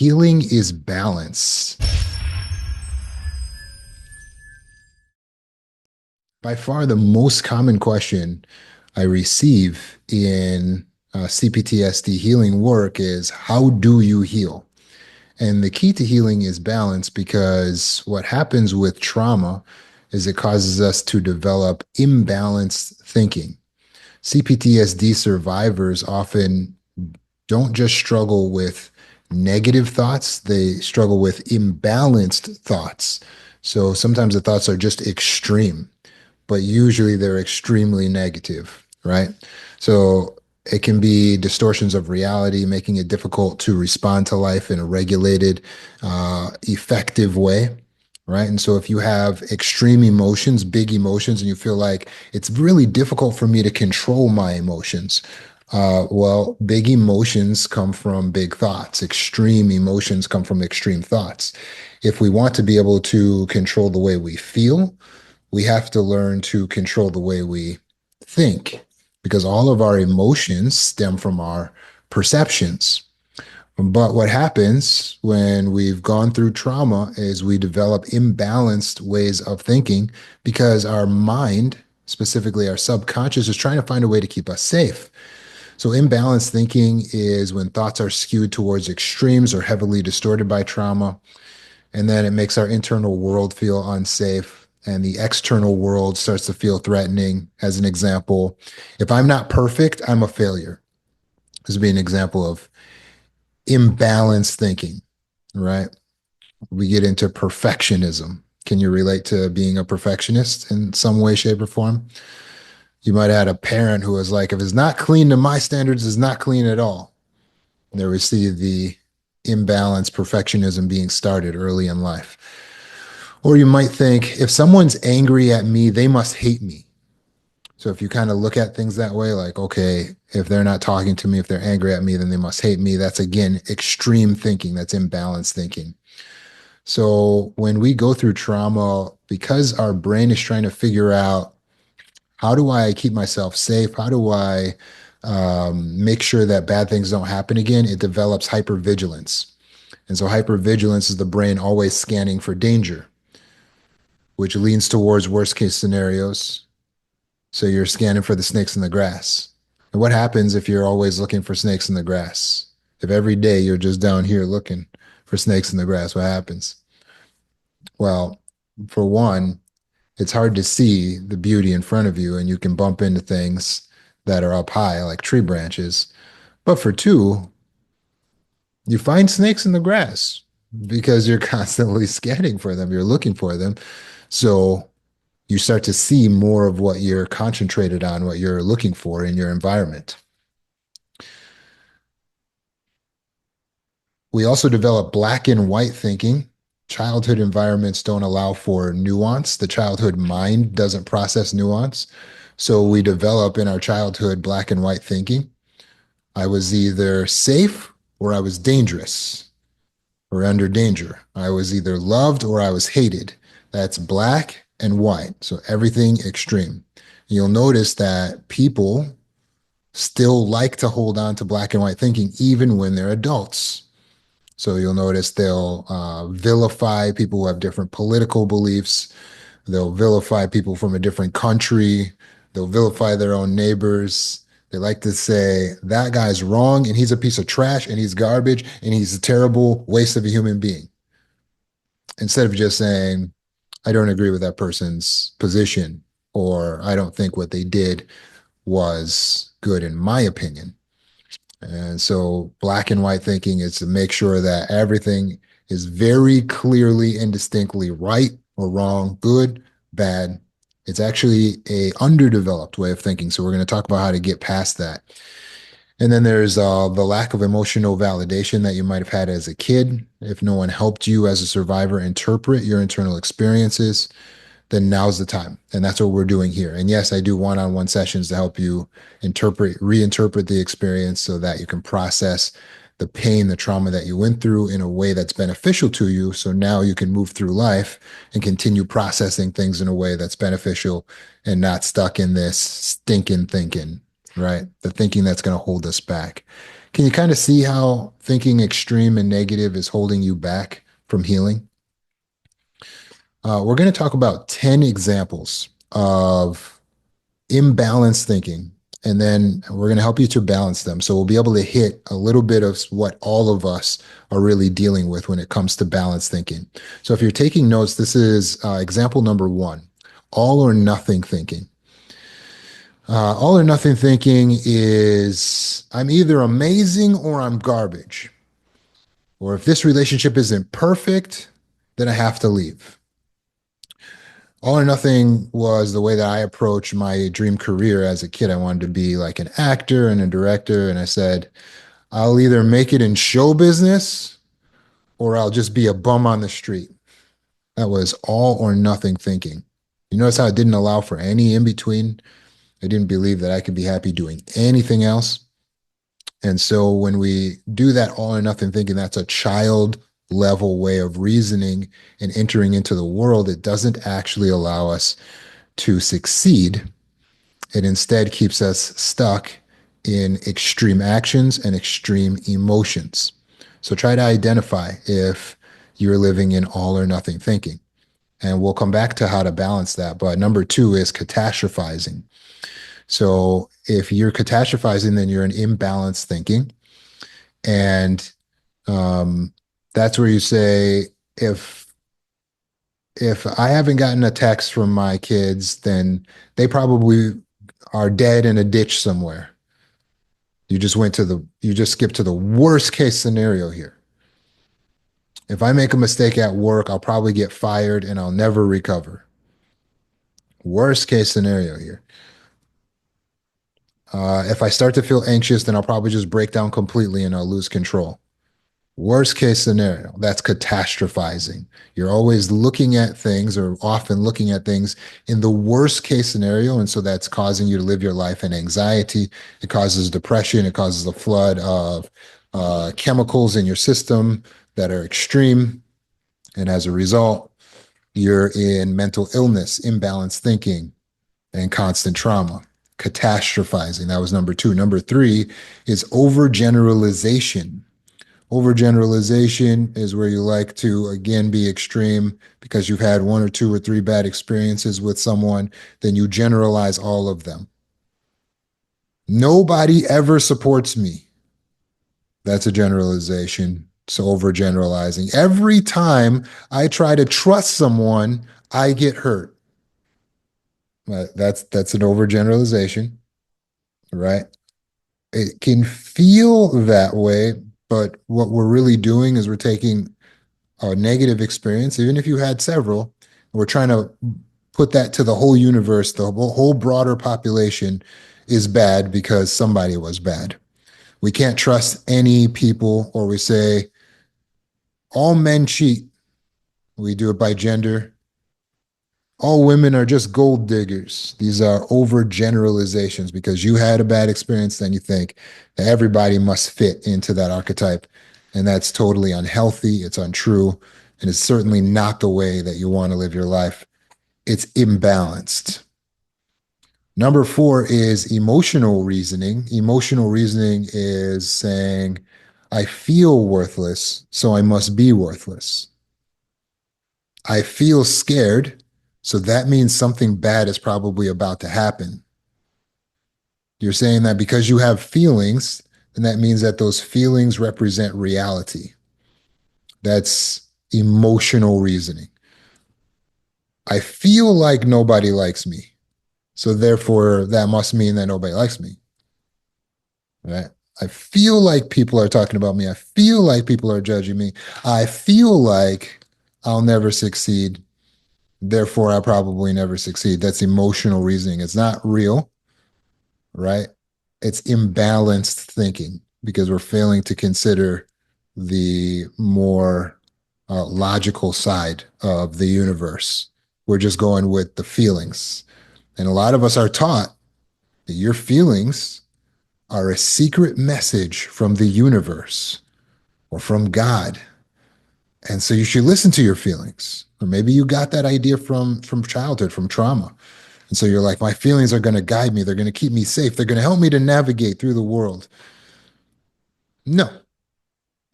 Healing is balance. By far, the most common question I receive in CPTSD healing work is, how do you heal? And the key to healing is balance, because what happens with trauma is it causes us to develop imbalanced thinking. CPTSD survivors often don't just struggle with negative thoughts, they struggle with imbalanced thoughts. So sometimes the thoughts are just extreme, but usually they're extremely negative, right? So it can be distortions of reality, making it difficult to respond to life in a regulated, effective way, right? And so if you have extreme emotions, big emotions, and you feel like it's really difficult for me to control my emotions, well, big emotions come from big thoughts. Extreme emotions come from extreme thoughts. If we want to be able to control the way we feel, we have to learn to control the way we think, because all of our emotions stem from our perceptions. But what happens when we've gone through trauma is we develop imbalanced ways of thinking, because our mind, specifically our subconscious, is trying to find a way to keep us safe. So, imbalanced thinking is when thoughts are skewed towards extremes or heavily distorted by trauma. And then it makes our internal world feel unsafe, and the external world starts to feel threatening. As an example, if I'm not perfect, I'm a failure. This would be an example of imbalanced thinking, right? We get into perfectionism. Can you relate to being a perfectionist in some way, shape, or form? You might have had a parent who was like, if it's not clean to my standards, it's not clean at all. And there we see the imbalance, perfectionism being started early in life. Or you might think, if someone's angry at me, they must hate me. So if you kind of look at things that way, like, okay, if they're not talking to me, if they're angry at me, then they must hate me. That's again extreme thinking. That's imbalanced thinking. So when we go through trauma, because our brain is trying to figure out, how do I keep myself safe? How do I make sure that bad things don't happen again? It develops hypervigilance. And so hypervigilance is the brain always scanning for danger, which leans towards worst case scenarios. So you're scanning for the snakes in the grass. And what happens if you're always looking for snakes in the grass? If every day you're just down here looking for snakes in the grass, what happens? Well, for one, it's hard to see the beauty in front of you, and you can bump into things that are up high, like tree branches. But for two, you find snakes in the grass because you're constantly scanning for them, you're looking for them. So you start to see more of what you're concentrated on, what you're looking for in your environment. We also develop black and white thinking. Childhood environments don't allow for nuance. The childhood mind doesn't process nuance. So we develop in our childhood black and white thinking. I was either safe or I was dangerous or under danger. I was either loved or I was hated. That's black and white. So everything extreme. You'll notice that people still like to hold on to black and white thinking even when they're adults. So you'll notice they'll vilify people who have different political beliefs. They'll vilify people from a different country. They'll vilify their own neighbors. They like to say, that guy's wrong and he's a piece of trash and he's garbage and he's a terrible waste of a human being. Instead of just saying, I don't agree with that person's position, or I don't think what they did was good in my opinion. And so black and white thinking is to make sure that everything is very clearly and distinctly right or wrong, good, bad. It's actually a underdeveloped way of thinking. So we're going to talk about how to get past that. And then there's the lack of emotional validation that you might have had as a kid. If no one helped you as a survivor interpret your internal experiences, then now's the time. And that's what we're doing here. And yes, I do one-on-one sessions to help you reinterpret the experience so that you can process the pain, the trauma that you went through in a way that's beneficial to you. So now you can move through life and continue processing things in a way that's beneficial and not stuck in this stinking thinking, right? The thinking that's going to hold us back. Can you kind of see how thinking extreme and negative is holding you back from healing? We're going to talk about 10 examples of imbalanced thinking, and then we're going to help you to balance them. So we'll be able to hit a little bit of what all of us are really dealing with when it comes to balanced thinking. So if you're taking notes, this is example number one, all or nothing thinking. All or nothing thinking is I'm either amazing or I'm garbage. Or if this relationship isn't perfect, then I have to leave. All or nothing was the way that I approached my dream career as a kid. I wanted to be like an actor and a director. And I said, I'll either make it in show business or I'll just be a bum on the street. That was all or nothing thinking. You notice how it didn't allow for any in between? I didn't believe that I could be happy doing anything else. And so when we do that all or nothing thinking, that's a child level way of reasoning and entering into the world. It doesn't actually allow us to succeed. It instead keeps us stuck in extreme actions and extreme emotions. So try to identify if you're living in all or nothing thinking. And we'll come back to how to balance that. But number two is catastrophizing. So if you're catastrophizing, then you're in imbalanced thinking. And that's where you say, if if I haven't gotten a text from my kids, then they probably are dead in a ditch somewhere. You just skipped to the worst case scenario here. If I make a mistake at work, I'll probably get fired and I'll never recover. Worst case scenario here. If I start to feel anxious, then I'll probably just break down completely and I'll lose control. Worst case scenario, that's catastrophizing. You're always looking at things or often looking at things in the worst case scenario. And so that's causing you to live your life in anxiety. It causes depression. It causes a flood of chemicals in your system that are extreme. And as a result, you're in mental illness, imbalanced thinking, and constant trauma. Catastrophizing. That was number two. Number three is overgeneralization. Overgeneralization is where you like to, again, be extreme because you've had one or two or three bad experiences with someone, then you generalize all of them. Nobody ever supports me. That's a generalization. So overgeneralizing. Every time I try to trust someone, I get hurt. That's an overgeneralization, right? It can feel that way, but what we're really doing is we're taking a negative experience, even if you had several, we're trying to put that to the whole universe, the whole broader population is bad because somebody was bad. We can't trust any people, or we say all men cheat. We do it by gender. All women are just gold diggers. These are overgeneralizations because you had a bad experience, then you think that everybody must fit into that archetype. And that's totally unhealthy. It's untrue. And it's certainly not the way that you want to live your life. It's imbalanced. Number four is emotional reasoning. Emotional reasoning is saying, I feel worthless, so I must be worthless. I feel scared, so that means something bad is probably about to happen. You're saying that because you have feelings, and that means that those feelings represent reality. That's emotional reasoning. I feel like nobody likes me. So therefore, that must mean that nobody likes me. Right? I feel like people are talking about me. I feel like people are judging me. I feel like I'll never succeed. Therefore, I probably never succeed. That's emotional reasoning. It's not real, right? It's imbalanced thinking because we're failing to consider the more logical side of the universe. We're just going with the feelings. And a lot of us are taught that your feelings are a secret message from the universe or from God. And so you should listen to your feelings. Or maybe you got that idea from childhood, from trauma. And so you're like, my feelings are going to guide me. They're going to keep me safe. They're going to help me to navigate through the world. No,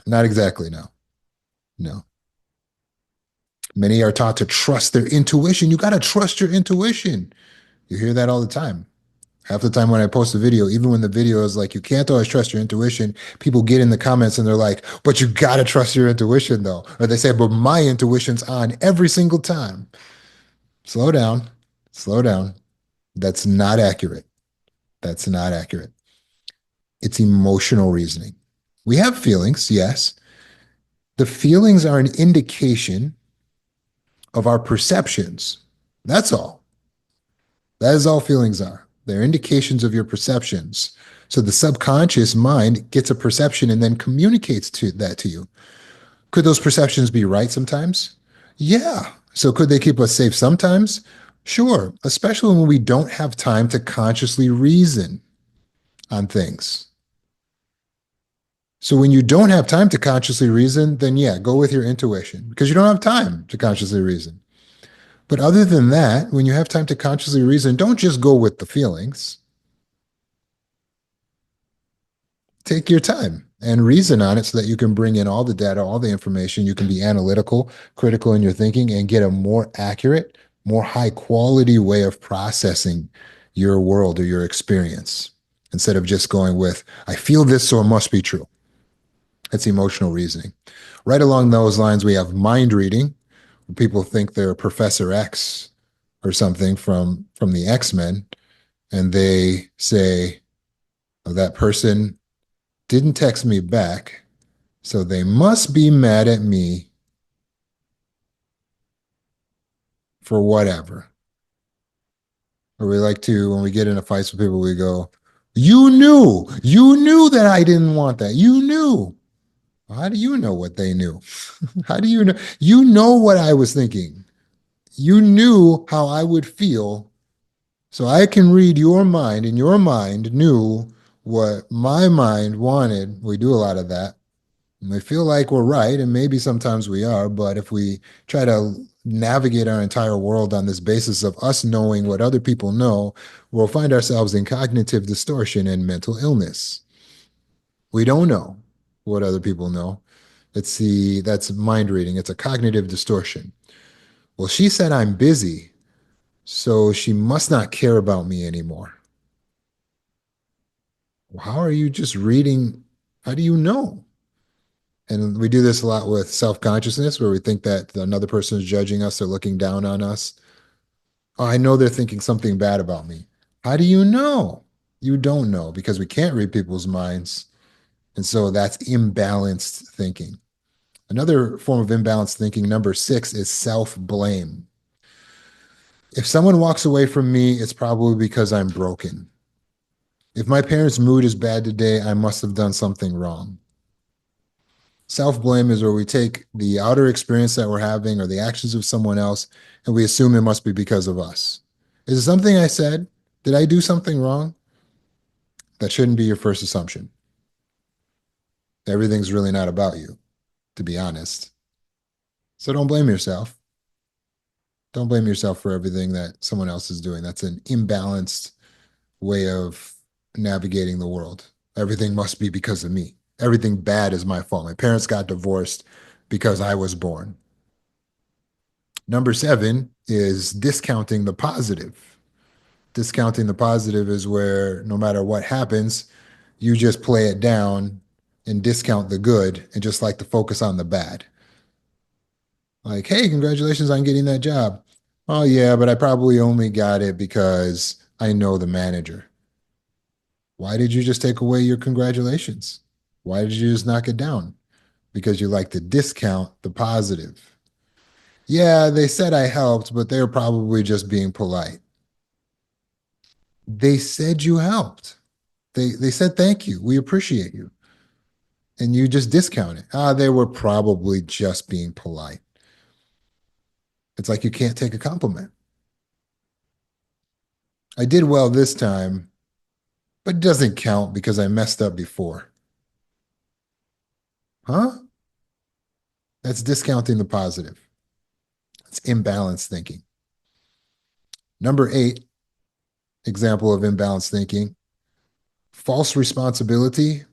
not exactly. No, no. Many are taught to trust their intuition. You got to trust your intuition. You hear that all the time. Half the time when I post a video, even when the video is like, you can't always trust your intuition, people get in the comments and they're like, but you got to trust your intuition though. Or they say, but my intuition's on every single time. Slow down. Slow down. That's not accurate. That's not accurate. It's emotional reasoning. We have feelings, yes. The feelings are an indication of our perceptions. That's all. That is all feelings are. They're indications of your perceptions. So the subconscious mind gets a perception and then communicates that to you. Could those perceptions be right sometimes? Yeah. So could they keep us safe sometimes? Sure, especially when we don't have time to consciously reason on things. So when you don't have time to consciously reason, then yeah, go with your intuition because you don't have time to consciously reason. But other than that, when you have time to consciously reason, don't just go with the feelings. Take your time and reason on it so that you can bring in all the data, all the information. You can be analytical, critical in your thinking, and get a more accurate, more high quality way of processing your world or your experience instead of just going with, I feel this, so it must be true. That's emotional reasoning. Right along those lines, we have mind reading. People think they're Professor X or something from the X-Men, and they say, oh, that person didn't text me back, so they must be mad at me for whatever. Or we like to, when we get into fights with people, we go, you knew that I didn't want that. You knew. How do you know what they knew? How do you know? You know what I was thinking. You knew how I would feel. So I can read your mind, and your mind knew what my mind wanted. We do a lot of that. And we feel like we're right, and maybe sometimes we are, but if we try to navigate our entire world on this basis of us knowing what other people know, we'll find ourselves in cognitive distortion and mental illness. We don't know what other people know. That's mind reading. It's a cognitive distortion. Well, she said I'm busy, so she must not care about me anymore. Well, how are you just reading? How do you know? And we do this a lot with self-consciousness, where we think that another person is judging us or looking down on us. Oh, I know they're thinking something bad about me. How do you know? You don't know because we can't read people's minds. And so that's imbalanced thinking. Another form of imbalanced thinking, number six, is self-blame. If someone walks away from me, it's probably because I'm broken. If my parents' mood is bad today, I must have done something wrong. Self blame is where we take the outer experience that we're having or the actions of someone else and we assume it must be because of us. Is it something I said? Did I do something wrong? That shouldn't be your first assumption. Everything's really not about you, to be honest. So don't blame yourself. Don't blame yourself for everything that someone else is doing. That's an imbalanced way of navigating the world. Everything must be because of me. Everything bad is my fault. My parents got divorced because I was born. Number seven is discounting the positive. Discounting the positive is where no matter what happens, you just play it down and discount the good and just like to focus on the bad. Like, hey, congratulations on getting that job. Oh, yeah, but I probably only got it because I know the manager. Why did you just take away your congratulations? Why did you just knock it down? Because you like to discount the positive. Yeah, they said I helped, but they're probably just being polite. They said you helped. They said thank you. We appreciate you. And you just discount it. Ah, they were probably just being polite. It's like you can't take a compliment. I did well this time, but it doesn't count because I messed up before. Huh? That's discounting the positive. It's imbalanced thinking. Number eight, example of imbalanced thinking, false responsibility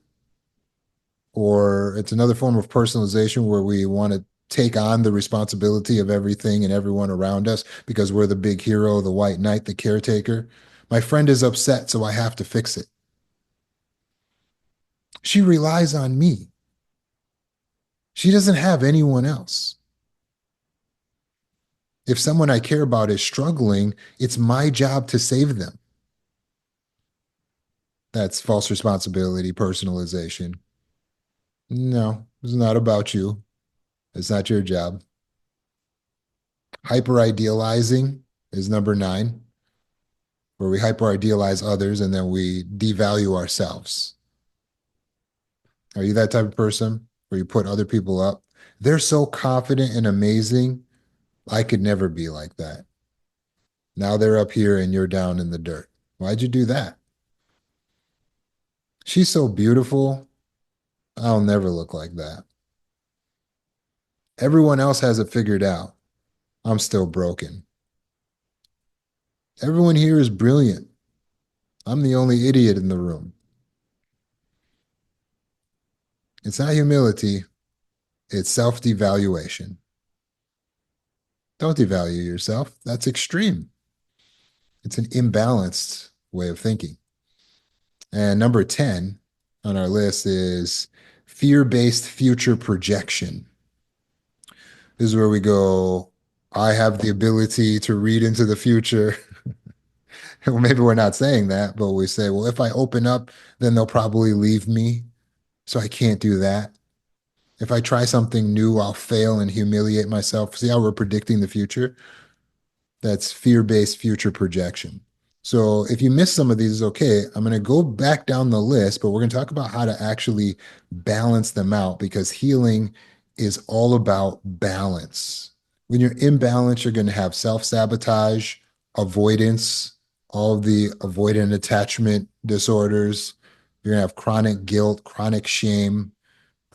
or it's another form of personalization where we want to take on the responsibility of everything and everyone around us because we're the big hero, the white knight, the caretaker. My friend is upset, so I have to fix it. She relies on me. She doesn't have anyone else. If someone I care about is struggling, it's my job to save them. That's false responsibility, personalization. No, it's not about you. It's not your job. Hyper idealizing is number nine, where we hyper idealize others and then we devalue ourselves. Are you that type of person where you put other people up? They're so confident and amazing. I could never be like that. Now they're up here and you're down in the dirt. Why'd you do that? She's so beautiful. I'll never look like that. Everyone else has it figured out. I'm still broken. Everyone here is brilliant. I'm the only idiot in the room. It's not humility, it's self devaluation. Don't devalue yourself. That's extreme. It's an imbalanced way of thinking. And number 10 on our list is fear based future projection. This is where we go, I have the ability to read into the future. Well, maybe we're not saying that, but we say, well, if I open up, then they'll probably leave me. So I can't do that. If I try something new, I'll fail and humiliate myself. See how we're predicting the future? That's fear-based future projection. So if you miss some of these, okay. I'm going to go back down the list, but we're going to talk about how to actually balance them out because healing is all about balance. When you're imbalanced, you're going to have self-sabotage, avoidance, all of the avoidant attachment disorders. You're going to have chronic guilt, chronic shame,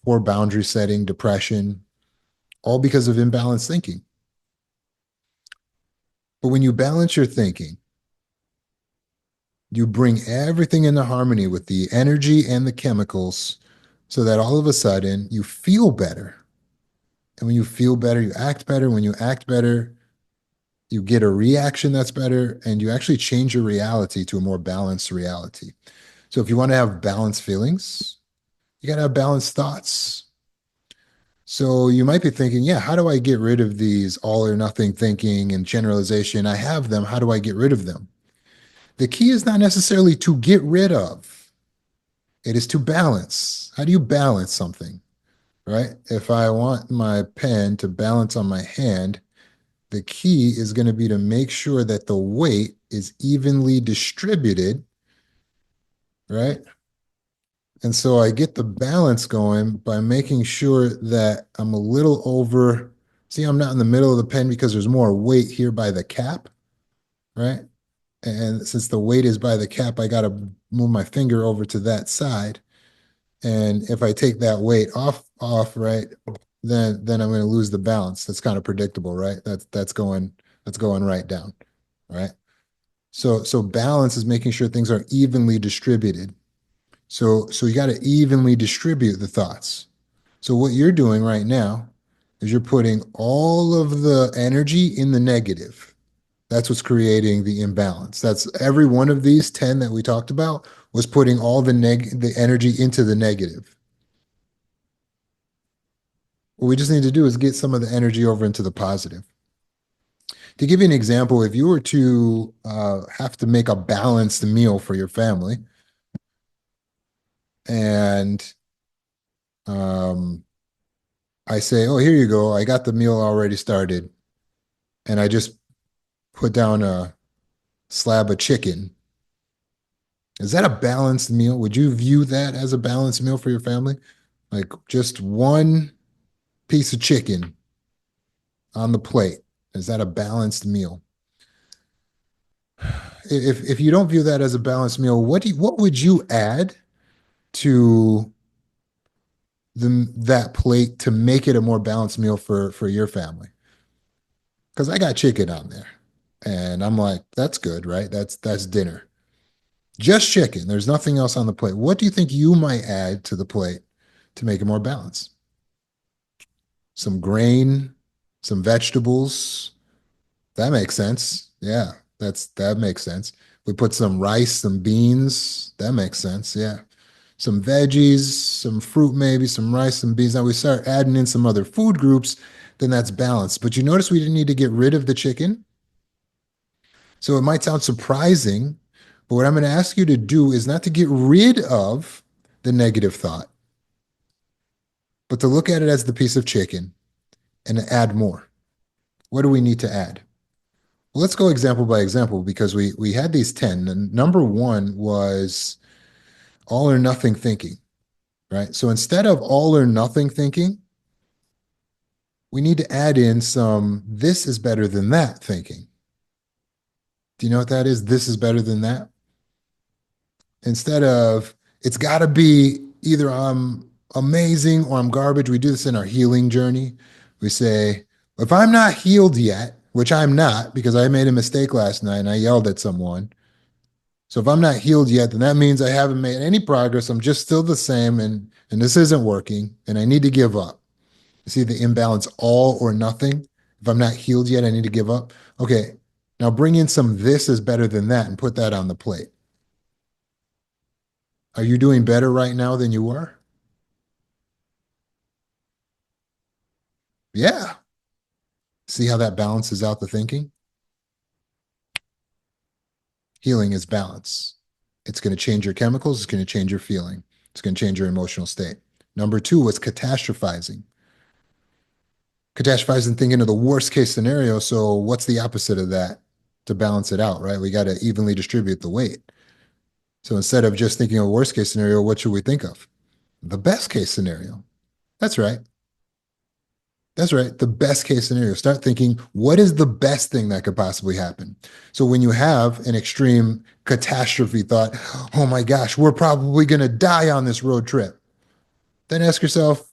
poor boundary setting, depression, all because of imbalanced thinking. But when you balance your thinking, you bring everything into harmony with the energy and the chemicals so that all of a sudden you feel better. And when you feel better, you act better. When you act better, you get a reaction that's better and you actually change your reality to a more balanced reality. So if you want to have balanced feelings, you got to have balanced thoughts. So you might be thinking, yeah, how do I get rid of these all or nothing thinking and generalization? I have them. How do I get rid of them? The key is not necessarily to get rid of, it is to balance. How do you balance something, right? If I want my pen to balance on my hand, the key is going to be to make sure that the weight is evenly distributed, right? And so I get the balance going by making sure that I'm a little over. See, I'm not in the middle of the pen because there's more weight here by the cap, right? And since the weight is by the cap, I got to move my finger over to that side. And if I take that weight off, right, then I'm going to lose the balance. That's kind of predictable, right? That's going right down, right? So balance is making sure things are evenly distributed. So you got to evenly distribute the thoughts. So what you're doing right now is you're putting all of the energy in the negative. That's what's creating the imbalance. That's every one of these 10 that we talked about was putting all the energy into the negative. What we just need to do is get some of the energy over into the positive. To give you an example, if you were to have to make a balanced meal for your family, and um, I say, "Oh, here you go. I got the meal already started," and I just put down a slab of chicken. Is that a balanced meal? Would you view that as a balanced meal for your family? Like just one piece of chicken on the plate. Is that a balanced meal? If you don't view that as a balanced meal, what would you add to that plate to make it a more balanced meal for your family? Because I got chicken on there, and I'm like, that's good, right? That's dinner. Just chicken. There's nothing else on the plate. What do you think you might add to the plate to make it more balanced. Some grain, some vegetables. That makes sense. Yeah, that makes sense. We put some rice, some beans. That makes sense. Yeah. Some veggies, some fruit, maybe some rice, some beans. Now we start adding in some other food groups, then that's balanced. But you notice we didn't need to get rid of the chicken. So it might sound surprising, but what I'm going to ask you to do is not to get rid of the negative thought, but to look at it as the piece of chicken and add more. What do we need to add? Well, let's go example by example because we had these 10. And number one was all or nothing thinking, right? So instead of all or nothing thinking, we need to add in some this is better than that thinking. Do you know what that is? This is better than that. Instead of it's got to be either I'm amazing or I'm garbage. We do this in our healing journey. We say, if I'm not healed yet, which I'm not because I made a mistake last night and I yelled at someone. So if I'm not healed yet, then that means I haven't made any progress. I'm just still the same and this isn't working and I need to give up. You see the imbalance, all or nothing. If I'm not healed yet, I need to give up. Okay, now bring in some this is better than that and put that on the plate. Are you doing better right now than you were? Yeah. See how that balances out the thinking? Healing is balance. It's going to change your chemicals. It's going to change your feeling. It's going to change your emotional state. Number two was catastrophizing. Catastrophizing thinking of the worst case scenario. So what's the opposite of that to balance it out, right? We got to evenly distribute the weight. So instead of just thinking of a worst case scenario, what should we think of? The best case scenario. That's right. That's right. The best case scenario. Start thinking, what is the best thing that could possibly happen? So when you have an extreme catastrophe thought, oh my gosh, we're probably going to die on this road trip, then ask yourself,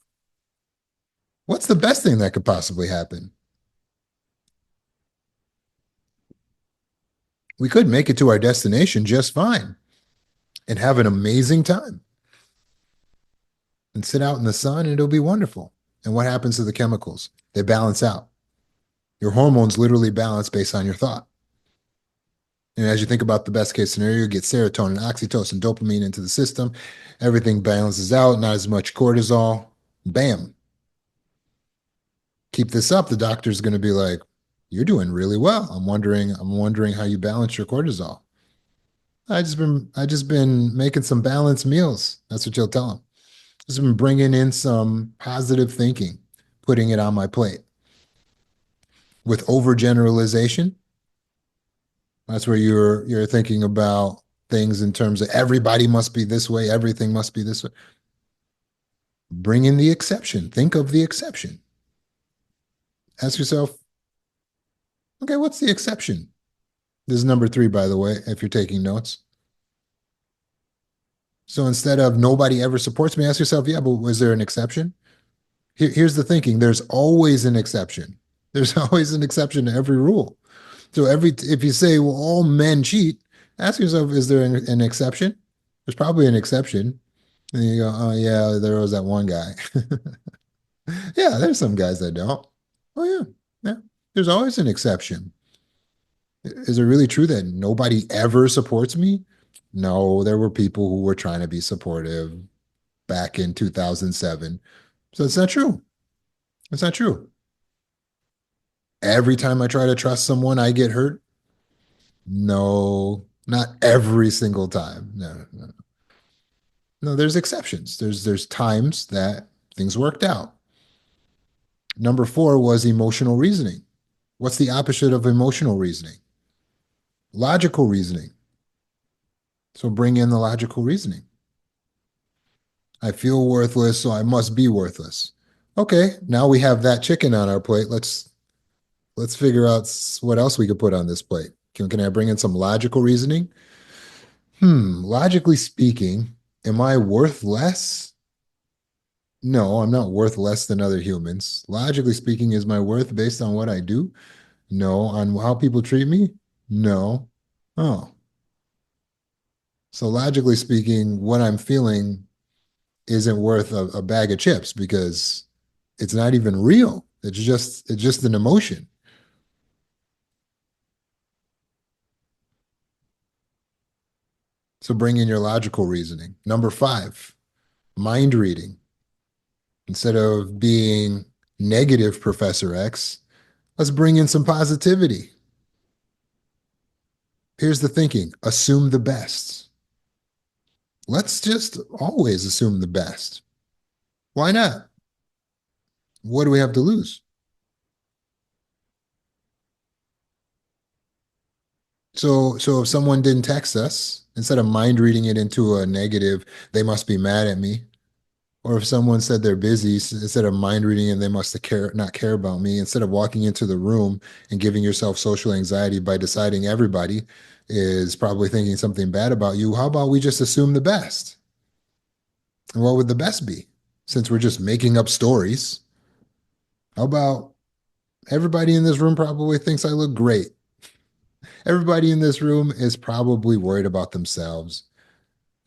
what's the best thing that could possibly happen? We could make it to our destination just fine and have an amazing time and sit out in the sun and it'll be wonderful. And what happens to the chemicals? They balance out. Your hormones literally balance based on your thought. And as you think about the best case scenario, you get serotonin, oxytocin, dopamine into the system. Everything balances out, not as much cortisol. Bam. Keep this up. The doctor's going to be like, you're doing really well. I'm wondering how you balance your cortisol. I just been making some balanced meals. That's what you'll tell them. Just been bringing in some positive thinking, putting it on my plate. With overgeneralization, that's where you're thinking about things in terms of everybody must be this way, everything must be this way. Bring in the exception. Think of the exception. Ask yourself, okay, what's the exception? This is number three, by the way, if you're taking notes. So instead of nobody ever supports me, ask yourself, yeah, but was there an exception? Here's the thinking. There's always an exception. There's always an exception to every rule. So if you say, well, all men cheat, ask yourself, is there an exception? There's probably an exception. And you go, oh yeah, there was that one guy. Yeah, there's some guys that don't. Oh yeah, yeah. There's always an exception. Is it really true that nobody ever supports me? No, there were people who were trying to be supportive back in 2007. So it's not true. It's not true. Every time I try to trust someone, I get hurt. No, not every single time. No, no, no. There's exceptions. There's times that things worked out. Number four was emotional reasoning. What's the opposite of emotional reasoning? Logical reasoning. So bring in the logical reasoning. I feel worthless, so I must be worthless. Okay, now we have that chicken on our plate. Let's figure out what else we could put on this plate. Can I bring in some logical reasoning? Logically speaking, am I worth less? No, I'm not worth less than other humans. Logically speaking, is my worth based on what I do? No. On how people treat me? No. Oh. So logically speaking, what I'm feeling isn't worth a bag of chips because it's not even real. It's just an emotion. So bring in your logical reasoning. Number five, mind reading. Instead of being negative, Professor X, let's bring in some positivity. Here's the thinking: assume the best. Let's just always assume the best. Why not? What do we have to lose? So if someone didn't text us, instead of mind reading it into a negative, they must be mad at me. Or if someone said they're busy, instead of mind reading and they must care not care about me, instead of walking into the room and giving yourself social anxiety by deciding everybody is probably thinking something bad about you, how about we just assume the best? And what would the best be? Since we're just making up stories, how about everybody in this room probably thinks I look great? Everybody in this room is probably worried about themselves.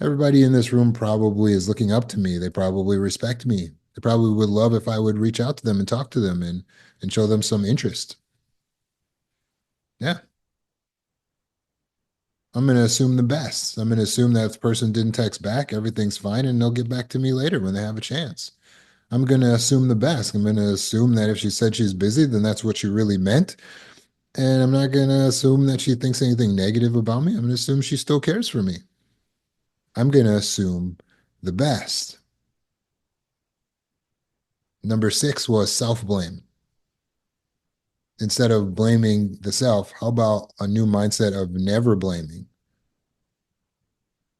Everybody in this room probably is looking up to me. They probably respect me. They probably would love if I would reach out to them and talk to them and show them some interest. Yeah, I'm going to assume the best. I'm going to assume that if the person didn't text back, everything's fine and they'll get back to me later when they have a chance. I'm going to assume the best. I'm going to assume that if she said she's busy, then that's what she really meant. And I'm not going to assume that she thinks anything negative about me. I'm going to assume she still cares for me. I'm going to assume the best. Number six was self blame. Instead of blaming the self, how about a new mindset of never blaming,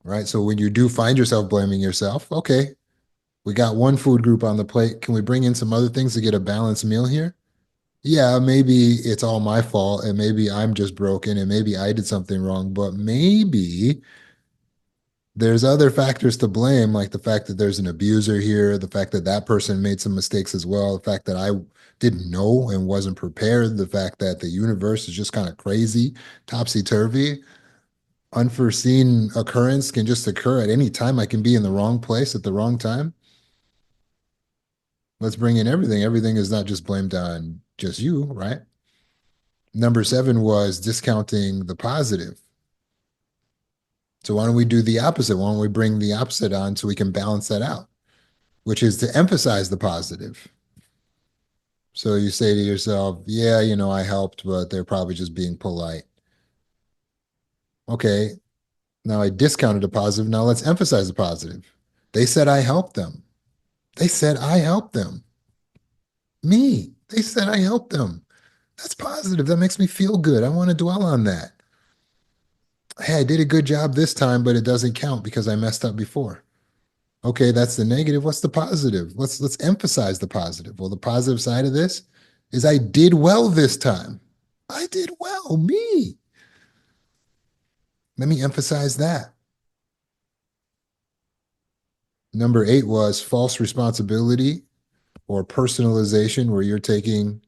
right? So when you do find yourself blaming yourself, okay, we got one food group on the plate. Can we bring in some other things to get a balanced meal here? Yeah, maybe it's all my fault and maybe I'm just broken and maybe I did something wrong, but maybe there's other factors to blame, like the fact that there's an abuser here, the fact that that person made some mistakes as well, the fact that I didn't know and wasn't prepared, the fact that the universe is just kind of crazy, topsy-turvy. Unforeseen occurrence can just occur at any time. I can be in the wrong place at the wrong time. Let's bring in everything. Everything is not just blamed on just you, right? Number seven was discounting the positive. So why don't we do the opposite? Why don't we bring the opposite on so we can balance that out, which is to emphasize the positive. So you say to yourself, yeah, I helped, but they're probably just being polite. Okay, now I discounted the positive. Now let's emphasize the positive. They said I helped them. They said I helped them. Me. They said I helped them. That's positive. That makes me feel good. I want to dwell on that. Hey, I did a good job this time, but it doesn't count because I messed up before. Okay, that's the negative. What's the positive? Let's emphasize the positive. Well, the positive side of this is I did well this time. I did well, me. Let me emphasize that. Number eight was false responsibility or personalization, where you're taking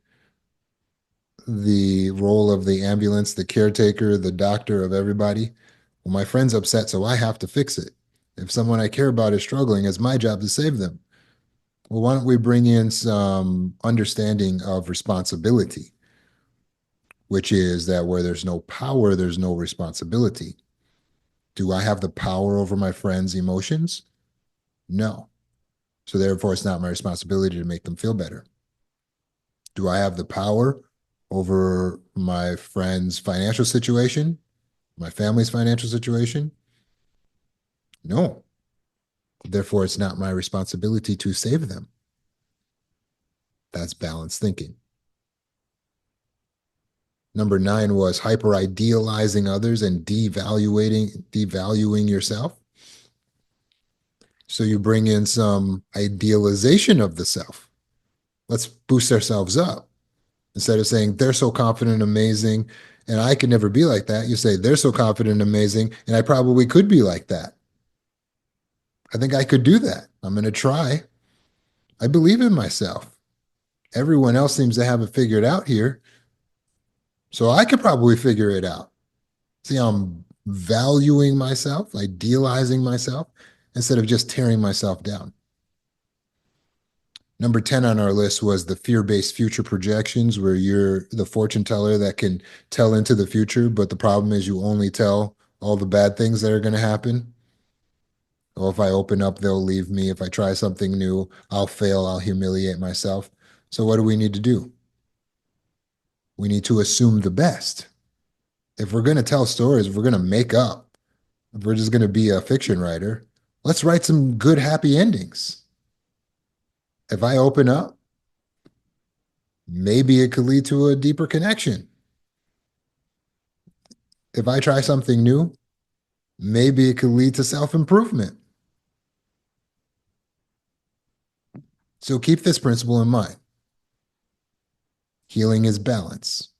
the role of the ambulance, the caretaker, the doctor of everybody. Well, my friend's upset, so I have to fix it. If someone I care about is struggling, it's my job to save them. Well, why don't we bring in some understanding of responsibility, which is that where there's no power, there's no responsibility. Do I have the power over my friend's emotions? No. So therefore, it's not my responsibility to make them feel better. Do I have the power over my friend's financial situation, my family's financial situation? No. Therefore, it's not my responsibility to save them. That's balanced thinking. Number nine was hyper idealizing others and devaluing yourself. So you bring in some idealization of the self. Let's boost ourselves up. Instead of saying they're so confident and amazing and I could never be like that, you say they're so confident and amazing and I probably could be like that. I think I could do that. I'm going to try. I believe in myself. Everyone else seems to have it figured out here. So I could probably figure it out. See how I'm valuing myself, idealizing myself, instead of just tearing myself down. Number 10 on our list was the fear-based future projections, where you're the fortune teller that can tell into the future, but the problem is you only tell all the bad things that are going to happen. Oh, if I open up, they'll leave me. If I try something new, I'll fail. I'll humiliate myself. So, what do we need to do? We need to assume the best. If we're going to tell stories, if we're going to make up, if we're just going to be a fiction writer, let's write some good, happy endings. If I open up, maybe it could lead to a deeper connection. If I try something new, maybe it could lead to self improvement. So keep this principle in mind. Healing is balance.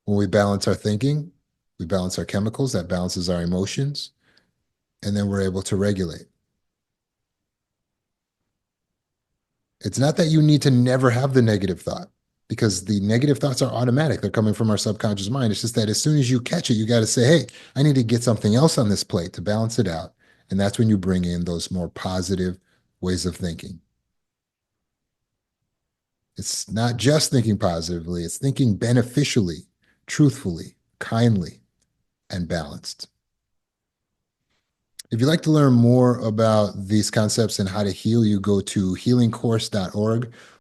When we balance our thinking, we balance our chemicals, that balances our emotions, and then we're able to regulate. It's not that you need to never have the negative thought, because the negative thoughts are automatic. They're coming from our subconscious mind. It's just that as soon as you catch it, you got to say, hey, I need to get something else on this plate to balance it out. And that's when you bring in those more positive ways of thinking. It's not just thinking positively, it's thinking beneficially, truthfully, kindly, and balanced. If you'd like to learn more about these concepts and how to heal, you go to healingcourse.org